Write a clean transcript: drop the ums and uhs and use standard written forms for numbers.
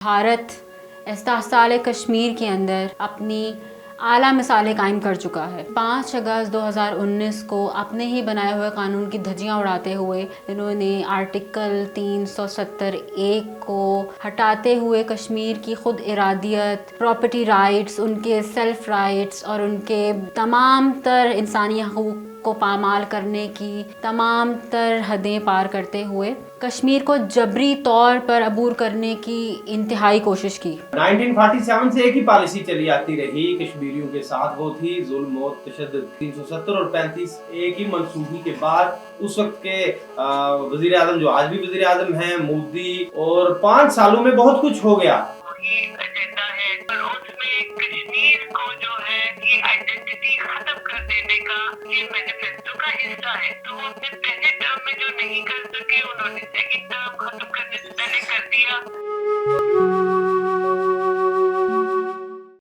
भारत इस्ताहसाल कश्मीर के अंदर अपनी आला मिसालें कायम कर चुका है। 5 अगस्त 2019 को अपने ही बनाए हुए कानून की धज्जियां उड़ाते हुए इन्होंने आर्टिकल 370(1) को हटाते हुए कश्मीर की खुद इरादियत, प्रॉपर्टी राइट्स, उनके सेल्फ राइट्स और उनके तमाम तर इंसानी हकूक़ को पामाल करने की तमाम तर हदें पार करते हुए कश्मीर को जबरी तौर पर अबूर करने की इंतहाई कोशिश की। 1947 से एक ही पॉलिसी चली आती रही कश्मीरियों के साथ, वो थी जुल्म और तशद्दुद। 370 और 35 एक ही मंसूबी के बाद उस वक्त के वजीर आजम, जो आज भी वजीर आजम हैं, मोदी, और 5 सालों में बहुत कुछ हो गया। एजेंडा है और उसमें कश्मीर को जो है ये आइडेंटिटी खत्म कर देने का ये मैनिफेस्टो का हिस्सा है। तो वो अपने पहले टर्म में जो नहीं कर सके, उन्होंने सेकंड टर्म खत्म करने से पहले कर दिया।